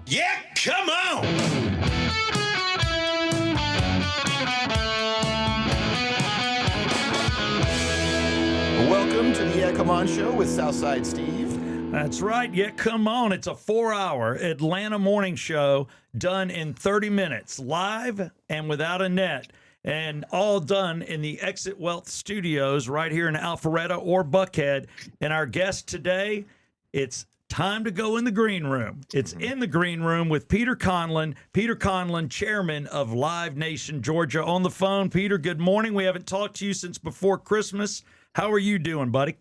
Yeah, come on! Welcome to the Yeah Come On Show with Southside Steve. That's right. Yeah, come on. It's a 4-hour Atlanta morning show done in 30 minutes, live and without a net, and all done in the Exit Wealth Studios right here in Alpharetta or Buckhead. And our guest today, it's time to go in the green room. It's in the green room with Peter Conlon. Peter Conlon, chairman of Live Nation Georgia, on the phone. Peter, good morning. We haven't talked to you since before Christmas. How are you doing, buddy?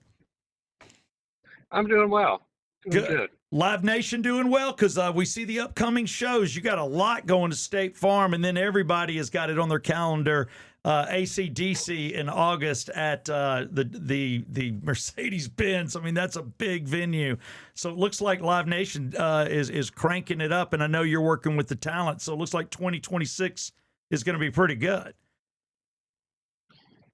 I'm doing well. Doing good. Live Nation doing well because we see the upcoming shows. You got a lot going to State Farm, and then everybody has got it on their calendar. AC/DC in August at the Mercedes-Benz. I mean, that's a big venue. So it looks like Live Nation is cranking it up, and I know you're working with the talent. So it looks like 2026 is going to be pretty good.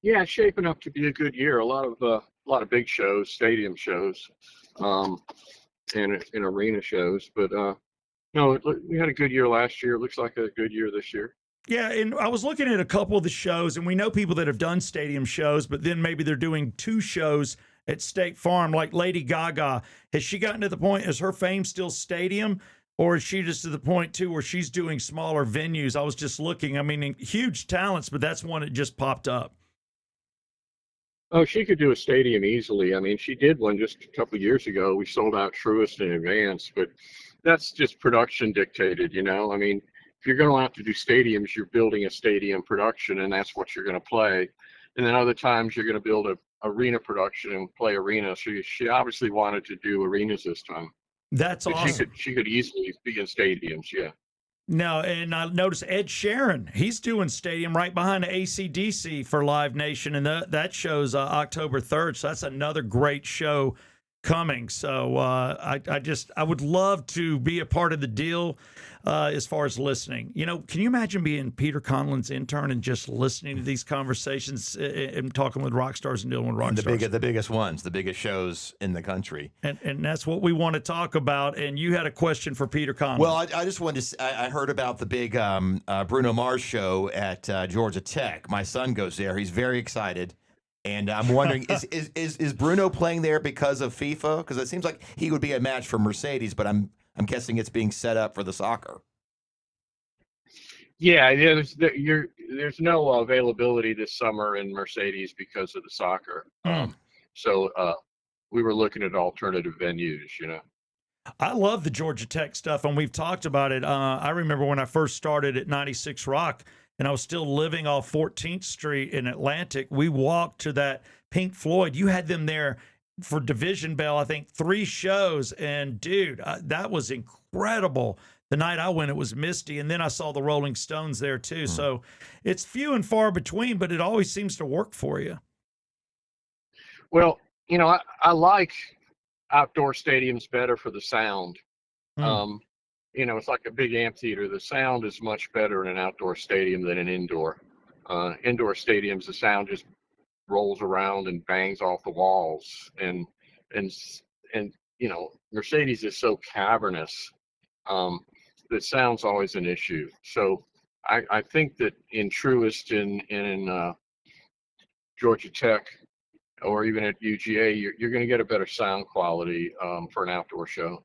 Yeah, it's shaping up to be a good year. A lot of big shows, stadium shows, and arena shows. But no, we had a good year last year. It looks like a good year this year. Yeah, and I was looking at a couple of the shows, and we know people that have done stadium shows, but then maybe they're doing 2 shows at State Farm, like Lady Gaga. Has she gotten to the point, is her fame still stadium, or is she just to the point, too, where she's doing smaller venues? I was just looking. I mean, huge talents, but that's one that just popped up. Oh, she could do a stadium easily. I mean, she did one just a couple of years ago. We sold out Truist in advance, but that's just production dictated, you know? I mean, if you're going to have to do stadiums, you're building a stadium production, and that's what you're going to play. And then other times you're going to build a arena production and play arena. So she obviously wanted to do arenas this time. That's But awesome. she could easily be in stadiums, yeah. No, and I noticed Ed Sheeran, he's doing stadium right behind the AC/DC for Live Nation, and that show's October 3rd, so that's another great show coming. So I would love to be a part of the deal as far as listening. You know, can you imagine being Peter Conlon's intern and just listening to these conversations and talking with rock stars and dealing with rock stars? The biggest ones, the biggest shows in the country. And that's what we want to talk about. And you had a question for Peter Conlon. Well, I just wanted to. I heard about the big Bruno Mars show at Georgia Tech. My son goes there. He's very excited. And I'm wondering, is Bruno playing there because of FIFA? Because it seems like he would be a match for Mercedes, but I'm guessing it's being set up for the soccer. Yeah, there's no availability this summer in Mercedes because of the soccer. So we were looking at alternative venues, you know. I love the Georgia Tech stuff, and we've talked about it. I remember when I first started at 96 Rock, and I was still living off 14th Street in Atlantic. We walked to that Pink Floyd. You had them there for Division Bell, I think 3 shows. And, dude, that was incredible. The night I went, it was misty. And then I saw the Rolling Stones there, too. So it's few and far between, but it always seems to work for you. Well, you know, I like outdoor stadiums better for the sound. You know, it's like a big amphitheater. The sound is much better in an outdoor stadium than an indoor. Indoor stadiums, the sound just rolls around and bangs off the walls. And you know, Mercedes is so cavernous that sound's always an issue. So I think that in Truist and in Georgia Tech, or even at UGA, you're going to get a better sound quality for an outdoor show.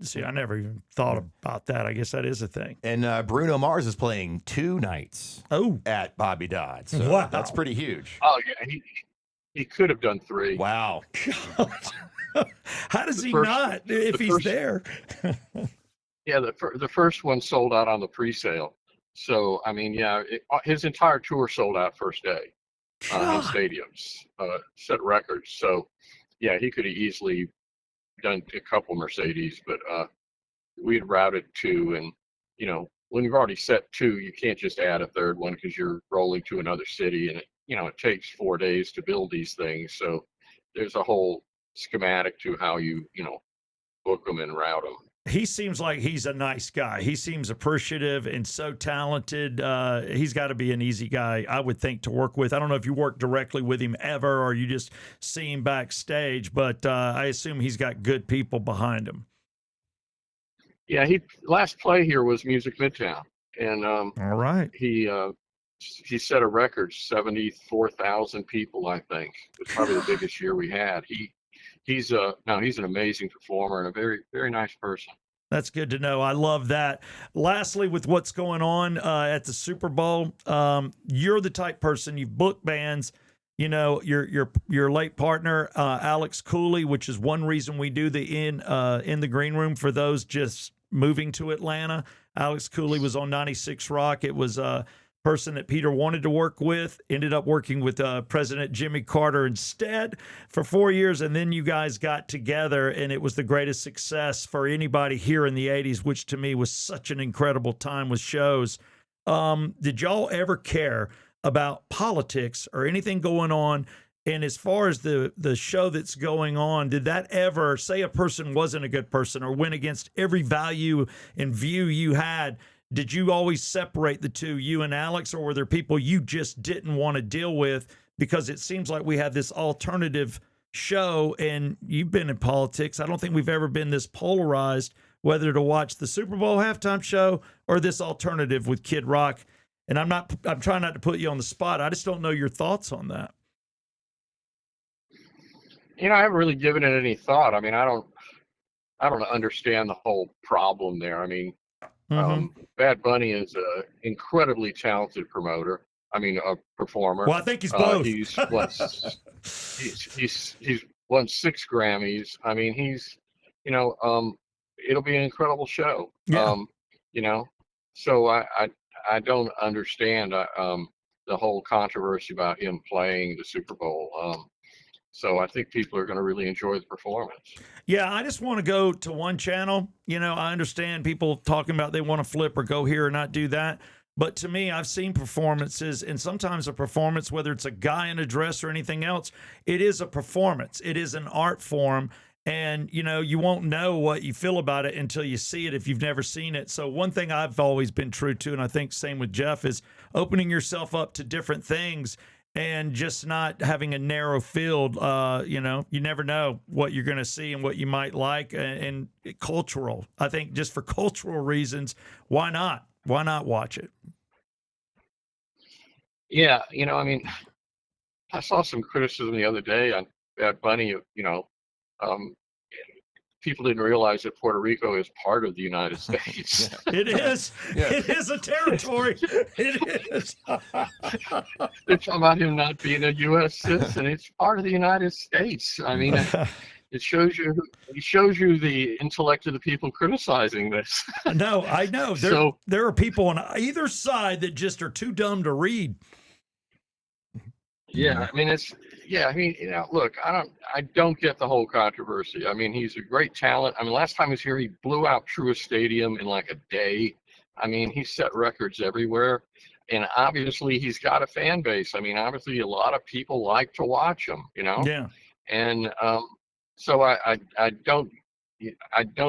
See, I never even thought about that. I guess that is a thing. And Bruno Mars is playing 2 nights at Bobby Dodd. So wow. That's pretty huge. Oh, yeah. He could have done 3. Wow. How does he not if he's there? Yeah, the first one sold out on the pre-sale. So, I mean, yeah, his entire tour sold out first day in stadiums, set records. So, yeah, he could have easily done a couple Mercedes, but we had routed 2, and you know, when you've already set 2, you can't just add a third one because you're rolling to another city, and it takes 4 days to build these things. So there's a whole schematic to how you book them and route them. he seems like he's a nice guy. He seems appreciative and so talented. He's got to be an easy guy, I would think, to work with. I don't know if you work directly with him ever or you just see him backstage, but I assume he's got good people behind him. Yeah, he last play here was Music Midtown, and All right. he set a record, 74,000 people, I think. It's probably the biggest year we had. He's an amazing performer and a very, very nice person. That's good to know. I love that. Lastly, with what's going on at the Super Bowl, you're the type person, you've booked bands. You know, your late partner, Alex Cooley, which is one reason we do the in the green room for those just moving to Atlanta. Alex Cooley was on 96 Rock. It was a person that Peter wanted to work with, ended up working with President Jimmy Carter instead for 4 years. And then you guys got together and it was the greatest success for anybody here in the 80s, which to me was such an incredible time with shows. Did y'all ever care about politics or anything going on? And as far as the show that's going on, did that ever, say a person wasn't a good person or went against every value and view you had, did you always separate the two, you and Alex, or were there people you just didn't want to deal with? Because it seems like we have this alternative show, and you've been in politics. I don't think we've ever been this polarized, whether to watch the Super Bowl halftime show or this alternative with Kid Rock. And I'm trying not to put you on the spot. I just don't know your thoughts on that. You know, I haven't really given it any thought. I mean, I don't understand the whole problem there. I mean, Bad Bunny is an incredibly talented promoter. I mean, a performer. Well, I think he's both. He's won 6 Grammys. I mean, it'll be an incredible show. Yeah. You know, so I don't understand the whole controversy about him playing the Super Bowl. So I think people are going to really enjoy the performance. Yeah, I just want to go to one channel. You know, I understand people talking about they want to flip or go here or not do that. But to me, I've seen performances, and sometimes a performance, whether it's a guy in a dress or anything else, it is a performance. It is an art form. And, you know, you won't know what you feel about it until you see it if you've never seen it. So one thing I've always been true to, and I think same with Jeff, is opening yourself up to different things and just not having a narrow field. You know, you never know what you're going to see and what you might like. And cultural, I think just for cultural reasons, why not? Why not watch it? Yeah, you know, I mean, I saw some criticism the other day on Bad Bunny. You know, people didn't realize that Puerto Rico is part of the United States. It is. Yeah. It is a territory. It is. They're talking about him not being a U.S. citizen. It's part of the United States. I mean, it shows you the intellect of the people criticizing this. No, I know. There are people on either side that just are too dumb to read. Yeah, I mean, you know, look, I don't get the whole controversy. I mean, he's a great talent. I mean, last time he was here, he blew out Truist Stadium in like a day. I mean, he set records everywhere, and obviously he's got a fan base. I mean, obviously a lot of people like to watch him, you know? Yeah. And so I don't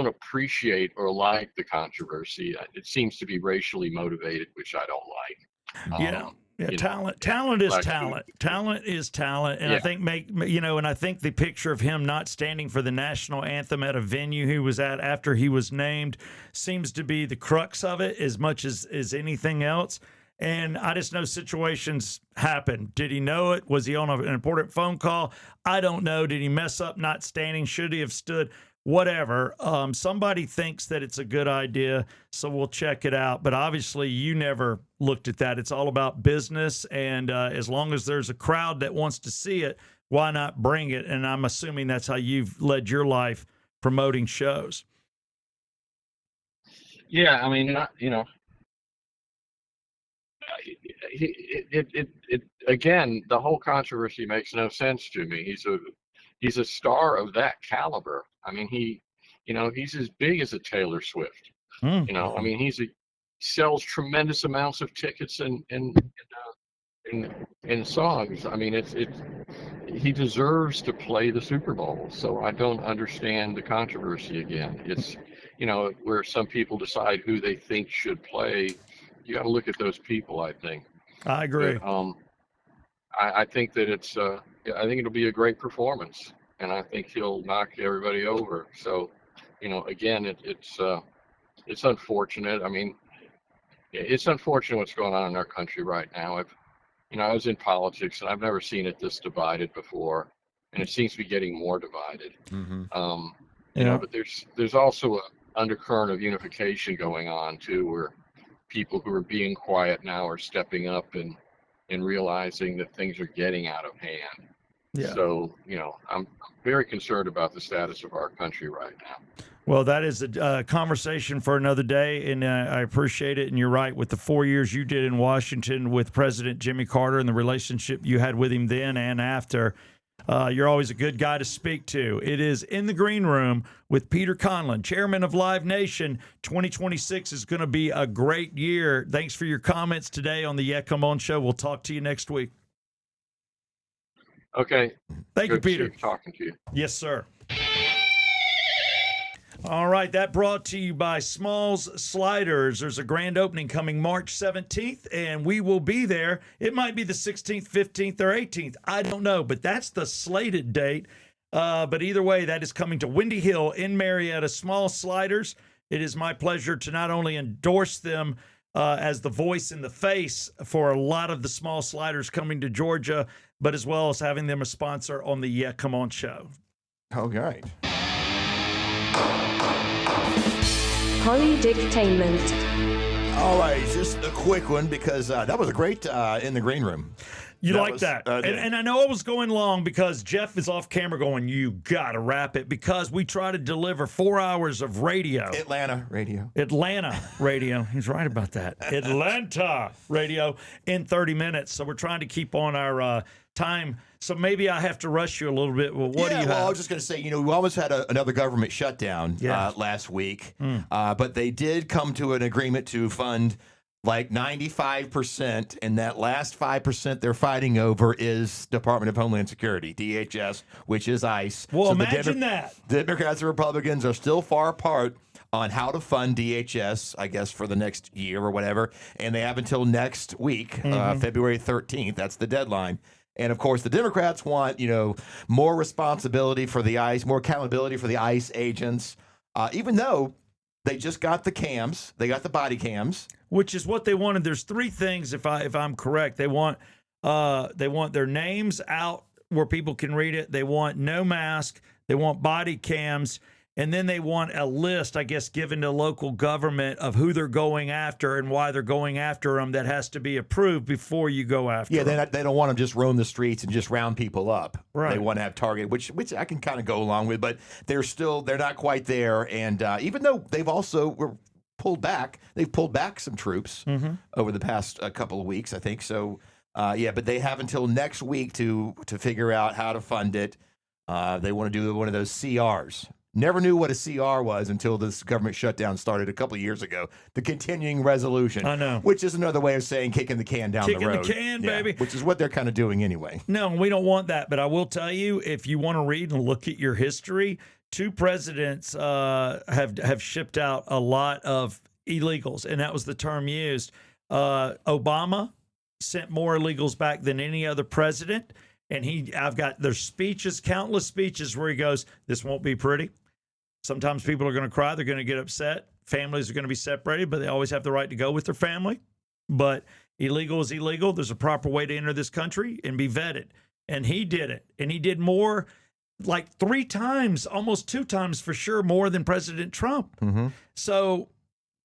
appreciate or like the controversy. It seems to be racially motivated, which I don't like. Yeah. Yeah, talent is talent. Talent is talent, and yeah. I think I think the picture of him not standing for the national anthem at a venue he was at after he was named seems to be the crux of it, as much as anything else. And I just know situations happen. Did he know it? Was he on an important phone call? I don't know. Did he mess up not standing? Should he have stood? Whatever. Somebody thinks that it's a good idea, so we'll check it out. But obviously, you never looked at that. It's all about business, and as long as there's a crowd that wants to see it, why not bring it? And I'm assuming that's how you've led your life, promoting shows. Yeah, I mean, you know, it again, the whole controversy makes no sense to me. He's a star of that caliber. I mean, he's as big as a Taylor Swift. You know, I mean, he sells tremendous amounts of tickets and songs. I mean, he deserves to play the Super Bowl. So I don't understand the controversy again. where some people decide who they think should play. You got to look at those people, I think. I agree. But I think that I think it'll be a great performance, and I think he'll knock everybody over. So, again, it's unfortunate. I mean, it's unfortunate what's going on in our country right now. I was in politics, and I've never seen it this divided before, and it seems to be getting more divided. But there's also an undercurrent of unification going on too, where people who are being quiet now are stepping up and realizing that things are getting out of hand. Yeah. So, I'm very concerned about the status of our country right now. Well, that is a conversation for another day, and I appreciate it. And you're right, with the 4 years you did in Washington with President Jimmy Carter and the relationship you had with him then and after, you're always a good guy to speak to. It is In the Green Room with Peter Conlon, chairman of Live Nation. 2026 is going to be a great year. Thanks for your comments today on the Yeah Come On show. We'll talk to you next week. Okay. Thank you, Peter. Talking to you. Yes, sir. All right, that brought to you by Smalls Sliders. There's a grand opening coming March 17th, and we will be there. It might be the 16th, 15th, or 18th. I don't know, but that's the slated date. But either way, that is coming to Windy Hill in Marietta, Smalls Sliders. It is my pleasure to not only endorse them as the voice and the face for a lot of the small sliders coming to Georgia, but as well as having them a sponsor on the Yeah Come On show. All right. Polydictainment. All right, just a quick one because that was a great In the Green Room. You That like was, that. yeah. And I know I was going long because Jeff is off camera going, you got to wrap it, because we try to deliver 4 hours of radio. Atlanta radio. Atlanta radio. He's right about that. Atlanta radio in 30 minutes. So we're trying to keep on our time. So maybe I have to rush you a little bit. Well, what do you have? I was just going to say, we almost had another government shutdown Yeah. last week, but they did come to an agreement to fund like 95%, and that last 5% they're fighting over is Department of Homeland Security, DHS, which is ICE. Well, So imagine that. The Democrats and Republicans are still far apart on how to fund DHS, I guess, for the next year or whatever, and they have until next week, February 13th. That's the deadline. And of course, the Democrats want, more responsibility for the ICE, more accountability for the ICE agents, even though they just got the cams, they got the body cams, Which is what they wanted. There's three things, if I'm correct. They want their names out where people can read it. They want no mask. They want body cams. And then they want a list, I guess, given to local government of who they're going after and why they're going after them that has to be approved before you go after them. Yeah, they don't want them just roam the streets and just round people up. Right. They want to have target, which I can kind of go along with, but they're not quite there. And even though they've pulled back some troops over the past couple of weeks, I think. So, but they have until next week to figure out how to fund it. They want to do one of those CRs. Never knew what a CR was until this government shutdown started a couple of years ago. The continuing resolution. I know. Which is another way of saying kicking the can down the road. Kicking the can, baby. Which is what they're kind of doing anyway. No, we don't want that. But I will tell you, if you want to read and look at your history, two presidents have shipped out a lot of illegals, and that was the term used. Obama sent more illegals back than any other president. And there's speeches, countless speeches where he goes, this won't be pretty. Sometimes people are going to cry. They're going to get upset. Families are going to be separated, but they always have the right to go with their family. But illegal is illegal. There's a proper way to enter this country and be vetted. And he did it. And he did more, like 3 times, almost 2 times for sure, more than President Trump. Mm-hmm. So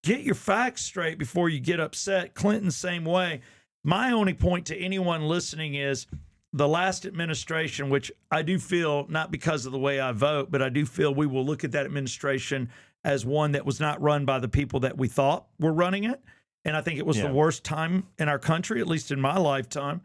get your facts straight before you get upset. Clinton, same way. My only point to anyone listening is, the last administration, which I do feel, not because of the way I vote, but I do feel we will look at that administration as one that was not run by the people that we thought were running it. And I think it was the worst time in our country, at least in my lifetime.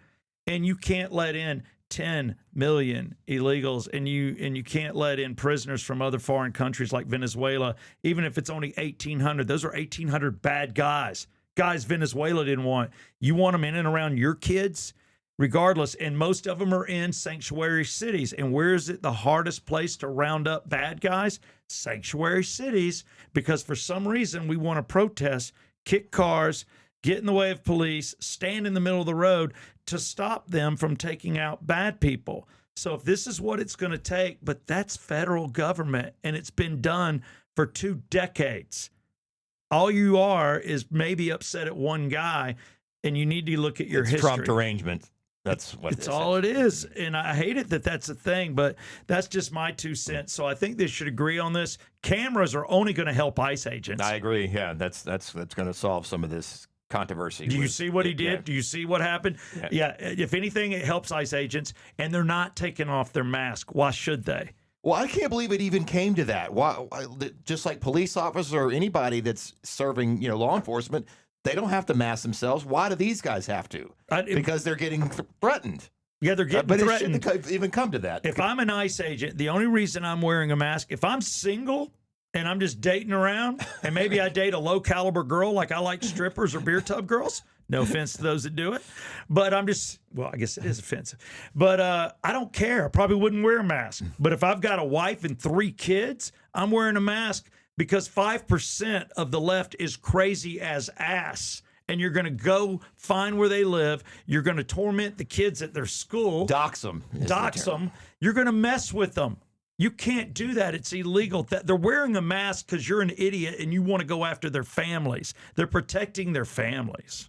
And you can't let in 10 million illegals, and you can't let in prisoners from other foreign countries like Venezuela, even if it's only 1,800. Those are 1,800 bad guys. Guys Venezuela didn't want. You want them in and around your kids? regardless. And most of them are in sanctuary cities. And where is it the hardest place to round up bad guys? Sanctuary cities, because for some reason we want to protest, kick cars, get in the way of police, stand in the middle of the road to stop them from taking out bad people. So if this is what it's going to take, but that's federal government, and it's been done for 2 decades. All you are is maybe upset at one guy, and you need to look at your It's history. Trump derangement. That's what It's all it is. And I hate it that that's a thing, but that's just my 2 cents. So I think they should agree on this. Cameras are only going to help ICE agents. I agree. Yeah, that's going to solve some of this controversy. Do you see what he did? Yeah. Do you see what happened? Yeah. If anything, it helps ICE agents, and they're not taking off their mask. Why should they? Well, I can't believe it even came to that. Why? Just like police officers or anybody that's serving, law enforcement, they don't have to mask themselves. Why do these guys have to? Because they're getting threatened. Yeah, they're getting but threatened. It shouldn't even come to that. If I'm an ICE agent, the only reason I'm wearing a mask, if I'm single and I'm just dating around, and maybe I date a low caliber girl like I like strippers or beer tub girls. No offense to those that do it. But I guess it is offensive. But I don't care. I probably wouldn't wear a mask. But if I've got a wife and 3 kids, I'm wearing a mask because 5% of the left is crazy as ass. And you're going to go find where they live. You're going to torment the kids at their school. Dox them. You're going to mess with them. You can't do that. It's illegal. They're wearing a mask because you're an idiot and you want to go after their families. They're protecting their families.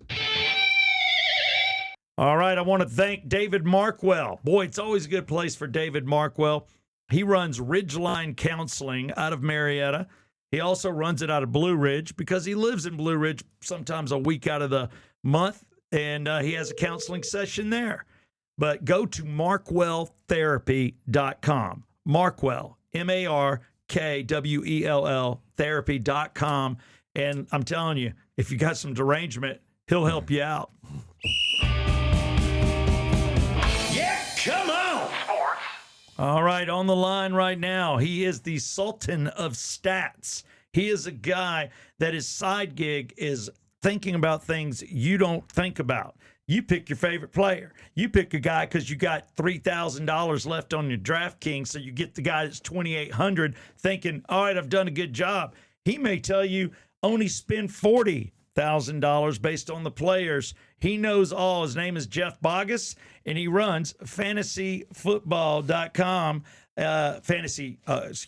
All right. I want to thank David Markwell. Boy, it's always a good place for David Markwell. He runs Ridgeline Counseling out of Marietta. He also runs it out of Blue Ridge because he lives in Blue Ridge sometimes a week out of the month, and he has a counseling session there. But go to markwelltherapy.com. Markwell, MARKWELL, therapy.com. And I'm telling you, if you got some derangement, he'll help you out. Yeah, come on! All right, on the line right now, he is the Sultan of Stats. He is a guy that his side gig is thinking about things you don't think about. You pick your favorite player. You pick a guy because you got $3,000 left on your DraftKings, so you get the guy that's $2,800 thinking, all right, I've done a good job. He may tell you only spend $40,000 based on the players. He knows all. His name is Jeff Bogus, and he runs fantasyfootball.com. Fantasy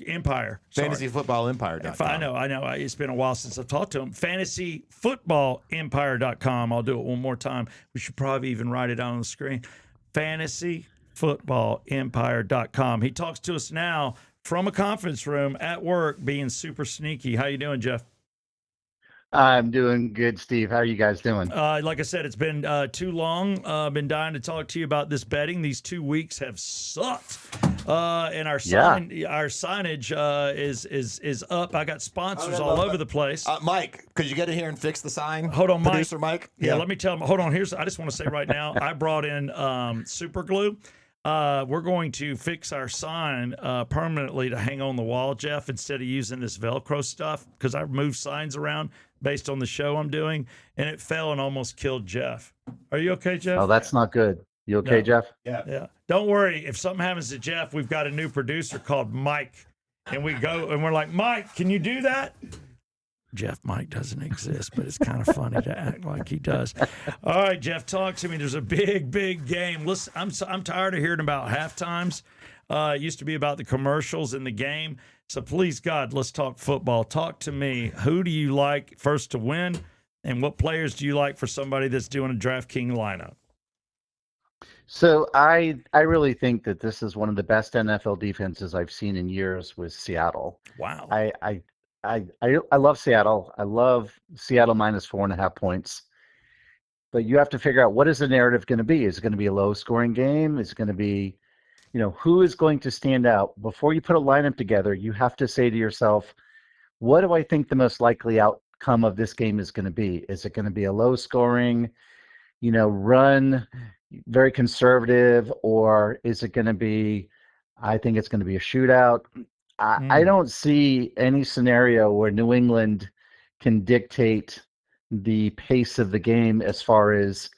Empire. Fantasyfootballempire.com. I know. It's been a while since I've talked to him. Fantasyfootballempire.com. I'll do it one more time. We should probably even write it on the screen. Fantasyfootballempire.com. He talks to us now from a conference room at work, being super sneaky. How you doing, Jeff? I'm doing good, Steve. How are you guys doing? Like I said, it's been too long. Been dying to talk to you about this betting. These 2 weeks have sucked. And our signage is up. I got sponsors all over the place. Mike, could you get in here and fix the sign? Hold on, Mike. Producer Mike. Yeah, let me tell him. Hold on. I just want to say right now, I brought in super glue. We're going to fix our sign permanently to hang on the wall, Jeff, instead of using this Velcro stuff, because I moved signs around based on the show I'm doing, and it fell and almost killed Jeff. Are you okay, Jeff? Oh, that's not good. You okay, No. Jeff? Yeah. Don't worry. If something happens to Jeff, we've got a new producer called Mike, and we go and we're like, Mike, can you do that? Mike doesn't exist, but it's kind of funny to act like he does. All right, Jeff, talk to me. There's a big game. Listen, I'm tired of hearing about halftimes. It used to be about the commercials in the game. So please, God, let's talk football. Talk to me. Who do you like first to win, and what players do you like for somebody that's doing a DraftKings lineup? So I really think that this is one of the best NFL defenses I've seen in years with Seattle. Wow. I love Seattle. I love Seattle minus 4.5 points. But you have to figure out, what is the narrative going to be? Is it going to be a low-scoring game? Is it going to be, who is going to stand out? Before you put a lineup together, you have to say to yourself, what do I think the most likely outcome of this game is going to be? Is it going to be a low-scoring, run, very conservative, or is it going to be, I think it's going to be a shootout? I don't see any scenario where New England can dictate the pace of the game as far as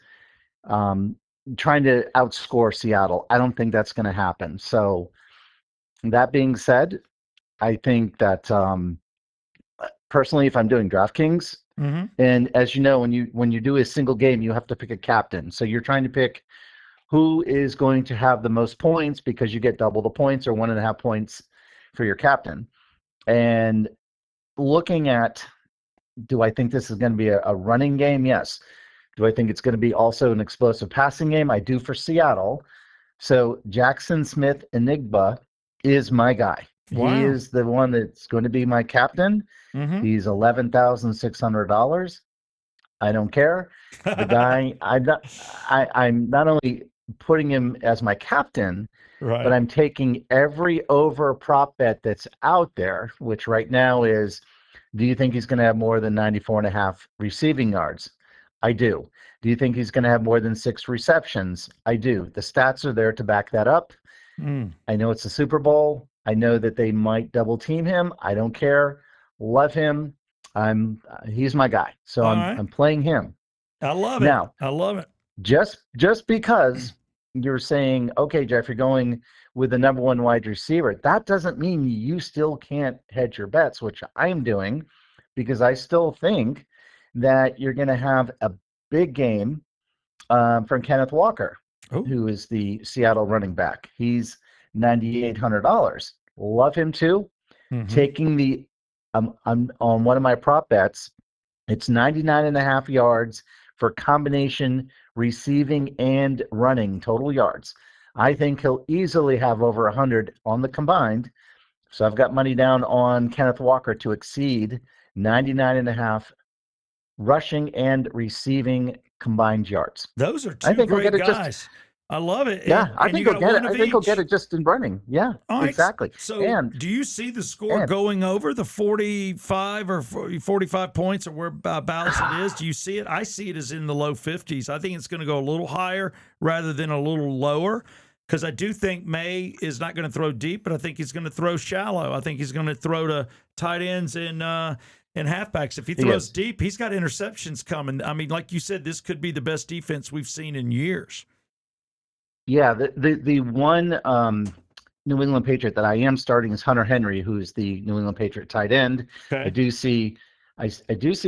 trying to outscore Seattle. I don't think that's going to happen. So that being said, I think that personally, if I'm doing DraftKings, Mm-hmm. and as you know, when you do a single game, you have to pick a captain. So you're trying to pick who is going to have the most points because you get double the points or 1.5 points for your captain. And looking at, do I think this is going to be a running game? Yes. Do I think it's going to be also an explosive passing game? I do for Seattle. So Jackson Smith Enigma is my guy. He Wow. is the one that's going to be my captain. Mm-hmm. He's $11,600. I don't care. The guy, I'm not only putting him as my captain, Right. but I'm taking every over prop bet that's out there, which right now is, do you think he's going to have more than 94.5 receiving yards? I do. Do you think he's going to have more than 6 receptions? I do. The stats are there to back that up. Mm. I know it's a Super Bowl. I know that they might double team him. I don't care. Love him. He's my guy. So All right. I'm playing him. I love it. Now, I love it. just because you're saying, okay, Jeff, you're going with the number one wide receiver, that doesn't mean you still can't hedge your bets, which I'm doing, because I still think that you're going to have a big game from Kenneth Walker, Oh. who is the Seattle running back. He's $9,800. Love him too. Mm-hmm. Taking the on one of my prop bets, it's 99.5 yards for combination receiving and running total yards. I think he'll easily have over 100 on the combined. So I've got money down on Kenneth Walker to exceed 99.5 rushing and receiving combined yards. Those are I two think he'll great get it guys. just. I love it. Yeah, I And you think he'll got get it. one I of think he'll each. get it just in running. Yeah, All right. exactly. So, And do you see the score and- going over the 45 or 45 points or whereabouts it is? Do you see it? I see it as in the low 50s. I think it's going to go a little higher rather than a little lower, because I do think May is not going to throw deep, but I think he's going to throw shallow. I think he's going to throw to tight ends and halfbacks. If he throws deep, he's got interceptions coming. I mean, like you said, this could be the best defense we've seen in years. Yeah, the one New England Patriot that I am starting is Hunter Henry, who's the New England Patriot tight end. Okay. I do see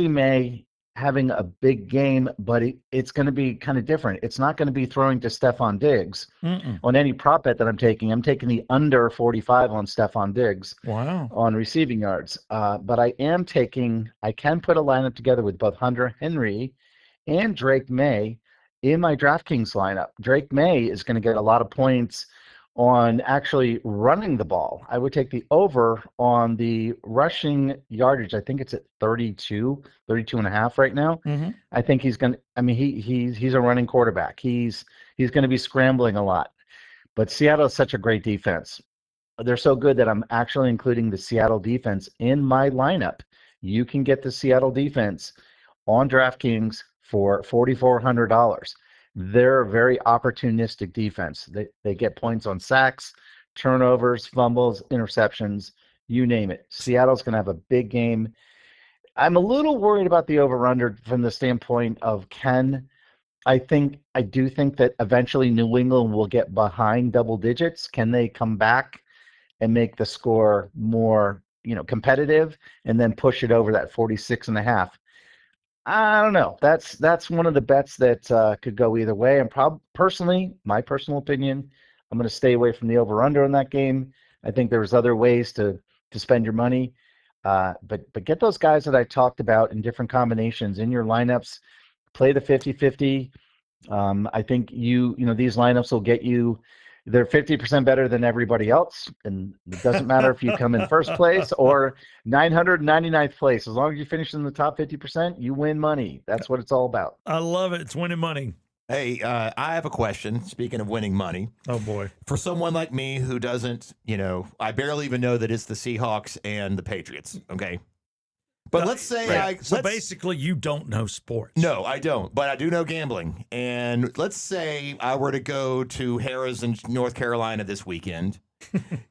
May having a big game, but it's going to be kind of different. It's not going to be throwing to Stephon Diggs. Mm-mm. On any prop bet that I'm taking the under 45 on Stephon Diggs. Wow. On receiving yards. But I can put a lineup together with both Hunter Henry and Drake May in my DraftKings lineup. Drake May is going to get a lot of points on actually running the ball. I would take the over on the rushing yardage. I think it's at 32 and a half right now. Mm-hmm. I think he's going to, I mean, he's a running quarterback. He's going to be scrambling a lot. But Seattle is such a great defense. They're so good that I'm actually including the Seattle defense in my lineup. You can get the Seattle defense on DraftKings for $4,400. They're a very opportunistic defense. They get points on sacks, turnovers, fumbles, interceptions, you name it. Seattle's going to have a big game. I'm a little worried about the over-under from the standpoint of I do think that eventually New England will get behind double digits. Can they come back and make the score more, competitive and then push it over that 46.5? I don't know. That's one of the bets that could go either way. And personally, my personal opinion, I'm going to stay away from the over/under in that game. I think there's other ways to spend your money, but get those guys that I talked about in different combinations in your lineups. Play the 50-50. I think these lineups will get you. They're 50% better than everybody else, and it doesn't matter if you come in first place or 999th place. As long as you finish in the top 50%, you win money. That's what it's all about. I love it. It's winning money. Hey, I have a question. Speaking of winning money, Oh, boy. for someone like me who doesn't, I barely even know that it's the Seahawks and the Patriots. Okay, but let's say So basically, you don't know sports. No, I don't, but I do know gambling. And let's say I were to go to Harrah's in North Carolina this weekend,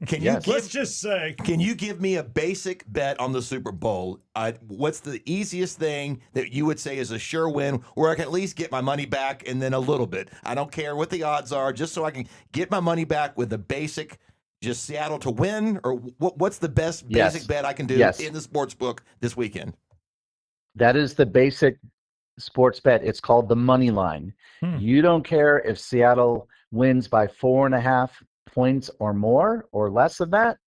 Can Yes. you Let's give, just say can you give me a basic bet on the Super Bowl? What's the easiest thing that you would say is a sure win, where I can at least get my money back and then a little bit? I don't care what the odds are, just so I can get my money back with the basic, just Seattle to win, or what's the best basic Yes. bet I can do Yes. in the sports book this weekend? That is the basic sports bet. It's called the money line. Hmm. You don't care if Seattle wins by 4.5 points or more or less of that.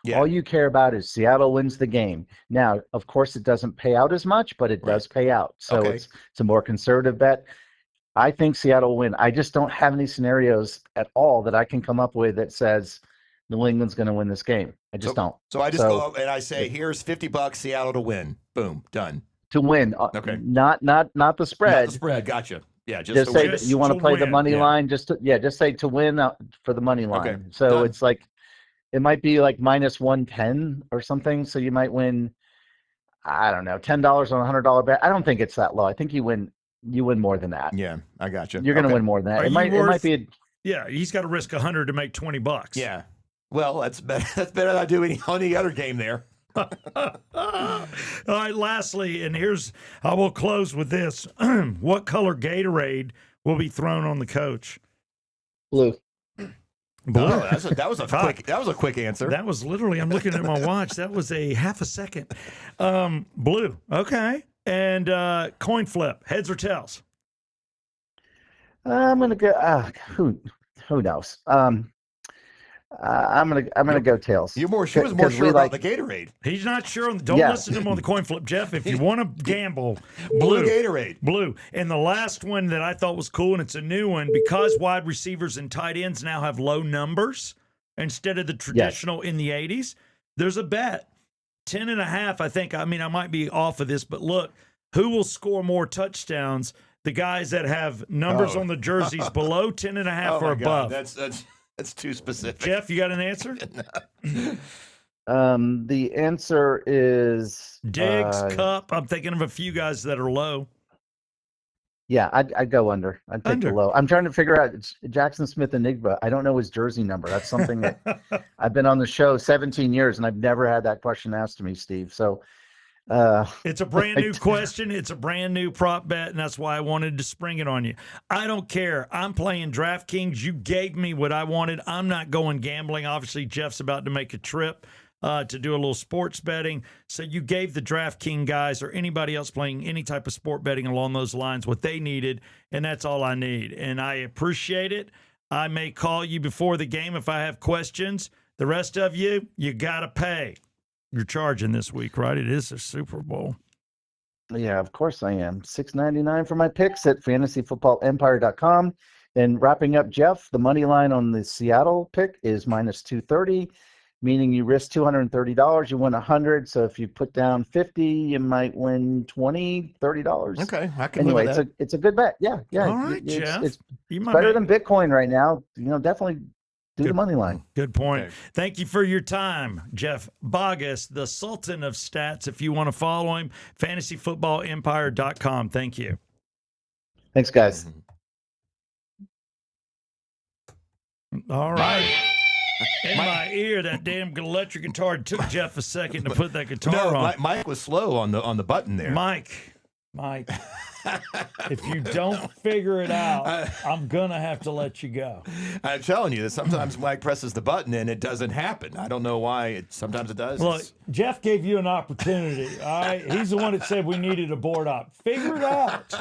Yeah, All you care about is Seattle wins the game. Now, of course, it doesn't pay out as much, but it Right. does pay out. So Okay. it's a more conservative bet. I think Seattle will win. I just don't have any scenarios at all that I can come up with that says New England's going to win this game. I just don't. So I just So go up and I say, here's $50 Seattle to win. Boom, done. to win, Okay. not the Not the spread. spread. Gotcha. Yeah, just Just to say win. that Just you want to to play the win. money Yeah. line. Just say to win for the money line. Okay, So done. it's like it might be like minus 110 or something. So you might win. I don't know, $10 on a $100 bet. I don't think it's that low. I think you win more than that. Yeah, I gotcha. You're going to Okay. win more than that. Are It you might worth- be. yeah, he's got to risk 100 to make $20. Yeah. Well, that's better. That's better than I do any other game there. All right, lastly, and I will close with this. What color Gatorade will be thrown on the coach? Blue. Blue. Oh, that was a Fuck. quick answer. That was literally, I'm looking at my watch. That was a half a second. Blue. Okay. And coin flip, heads or tails? I'm gonna go. Who knows? I'm gonna go tails. She was more 'Cause sure we about like- the Gatorade. He's not sure. Don't Yeah. listen to him on the coin flip, Jeff. If you want to gamble, Blue blue. Gatorade. Blue. And the last one that I thought was cool, and it's a new one, because wide receivers and tight ends now have low numbers instead of the traditional in the 80s, there's a bet. 10.5, I think. I mean, I might be off of this, but look, who will score more touchdowns? The guys that have numbers Oh. on the jerseys below 10.5 Oh or my God, above. that's too specific. Jeff, you got an answer? The answer is Diggs, Cup. I'm thinking of a few guys that are low. Yeah, I'd go under. I'd take Under. the low. I'm trying to figure out it's Jackson Smith Enigma. I don't know his jersey number. That's something that I've been on the show 17 years and I've never had that question asked to me, Steve. So It's a brand new question. It's a brand new prop bet, and that's why I wanted to spring it on you. I don't care. I'm playing DraftKings. You gave me what I wanted. I'm not going gambling. Obviously, Jeff's about to make a trip to do a little sports betting. So you gave the DraftKings guys or anybody else playing any type of sport betting along those lines what they needed, and that's all I need. And I appreciate it. I may call you before the game if I have questions. The rest of you, you got to pay. You're charging this week, right? It is a Super Bowl. yeah, of course I am. $6.99 for my picks at fantasyfootballempire.com. Then wrapping up, Jeff, the money line on the Seattle pick is minus 230, meaning you risk $230, you win 100. So if you put down 50, you might win $20, $30. Okay, I can Anyway, live with that. it's a good bet. Yeah. All right, Jeff. It's You might better make- than Bitcoin right now. Definitely do Good. the money line. Good point. Okay. Thank you for your time, Jeff Bogus, the Sultan of Stats. If you want to follow him, fantasyfootballempire.com. Thank you. Thanks, guys. All right. In my ear, that damn electric guitar. It took Jeff a second to put that guitar No, on. Mike was slow on the button there. Mike, if you don't figure it out, I'm going to have to let you go. I'm telling you that sometimes Mike presses the button and it doesn't happen. I don't know why. Sometimes it does. Look, Jeff gave you an opportunity, all right? He's the one that said we needed a board op. Figure it out.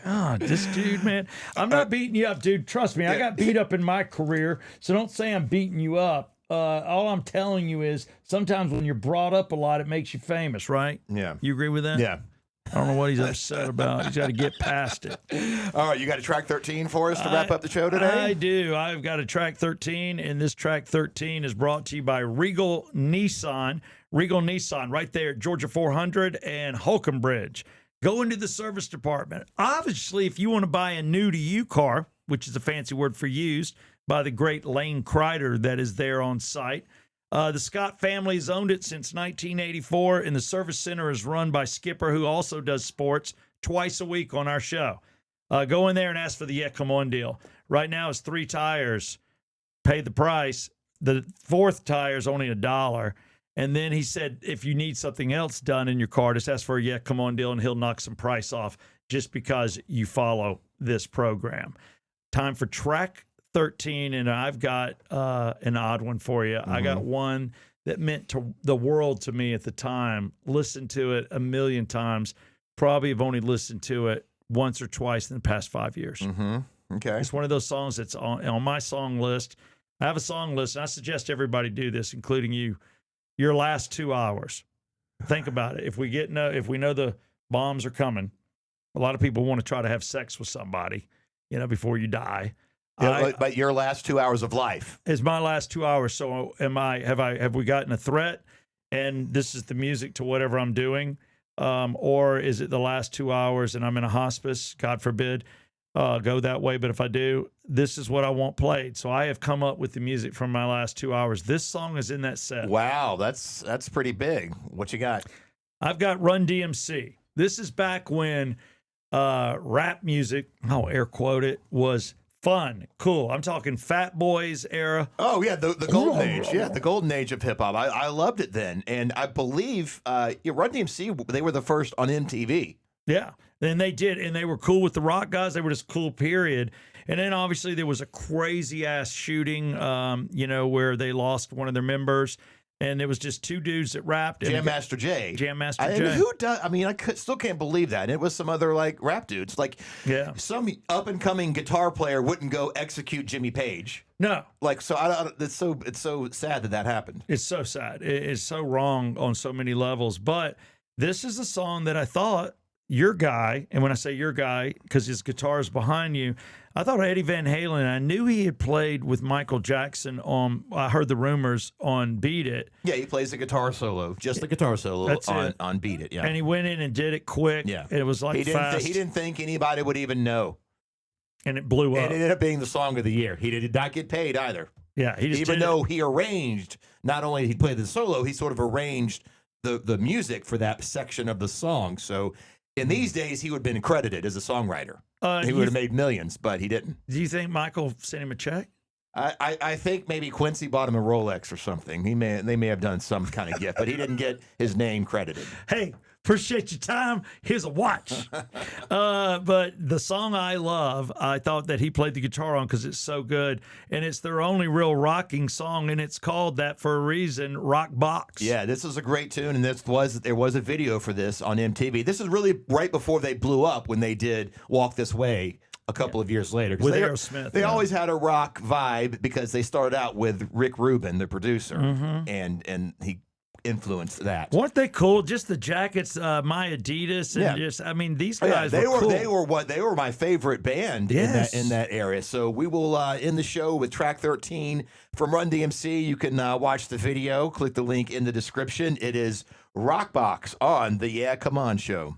God, this dude, man. I'm not beating you up, dude. Trust me, I got beat up in my career, so don't say I'm beating you up. All I'm telling you is sometimes when you're brought up a lot, it makes you famous, right? Yeah. You agree with that? Yeah. I don't know what he's upset about. He's got to get past it. All right, you got a track 13 for us to wrap up the show today? I do. I've got a track 13, and this track 13 is brought to you by Regal Nissan. Regal Nissan, right there at Georgia 400 and Holcomb Bridge. Go into the service department. Obviously, if you want to buy a new to you car, which is a fancy word for used, by the great Lane Kreider that is there on site. The Scott family has owned it since 1984, and the service center is run by Skipper, who also does sports twice a week on our show. Go in there and ask for the Yeah Come On deal. Right now, it's 3 tires, pay the price, The fourth tire is only $1. And then he said, if you need something else done in your car, just ask for a yeah, come on deal, and he'll knock some price off just because you follow this program. Time for track 13, and I've got an odd one for you. I got one that meant the world to me at the time. Listened to it a million times. Probably have only listened to it once or twice in the past 5 years. Okay. It's one of those songs that's on my song list. I have a song list, and I suggest everybody do this, including you. Your last 2 hours. Think about it. If we know the bombs are coming, a lot of people want to try to have sex with somebody, before you die. Yeah, but your last 2 hours of life is my last 2 hours. So have we gotten a threat and this is the music to whatever I'm doing? Or is it the last 2 hours and I'm in a hospice? God forbid, go that way. But if I do, this is what I want played. So I have come up with the music from my last 2 hours. This song is in that set. Wow, that's pretty big. What you got? I've got Run DMC. This is back when rap music, I'll air quote it, was fun, cool. I'm talking Fat Boys era. Oh yeah, the golden age. Yeah, the golden age of hip hop. I loved it then, and I believe Run DMC, they were the first on MTV. Yeah, and they did, and they were cool with the rock guys. They were just cool, period. And then obviously there was a crazy ass shooting, where they lost one of their members, and it was just two dudes that rapped. Jam Master Jay. Jay. I still can't believe that. And it was some other rap dudes. Some up and coming guitar player wouldn't go execute Jimmy Page. No. It's so sad that happened. It's so sad. It's so wrong on so many levels. But this is a song that I thought your guy, and when I say your guy, because his guitar is behind you, I thought Eddie Van Halen. I knew he had played with Michael Jackson on, I heard the rumors on Beat It. Yeah, he plays the guitar solo, just the guitar solo on Beat It. Yeah. And he went in and did it quick. Yeah. And it was fast. He didn't think anybody would even know. And it blew up. And it ended up being the song of the year. He did not get paid either. Yeah. Even though he arranged, not only he played the solo, he sort of arranged the music for that section of the song. So in these days, he would have been credited as a songwriter. He would have made millions, but he didn't. Do you think Michael sent him a check? I think maybe Quincy bought him a Rolex or something. They may have done some kind of gift, but he didn't get his name credited. Hey, appreciate your time. Here's a watch. But the song I love, I thought that he played the guitar on because it's so good, and it's their only real rocking song, and it's called that for a reason, Rock Box. Yeah, this is a great tune, and there was a video for this on MTV. This is really right before they blew up when they did Walk This Way a couple of years later. With Aerosmith. They always had a rock vibe because they started out with Rick Rubin, the producer, and he influenced that. Weren't they cool? Just the jackets, my Adidas, and these guys were cool. They were my favorite band in that area. So we will end the show with track 13 from Run DMC. You can watch the video. Click the link in the description. It is Rockbox on the Yeah Come On show.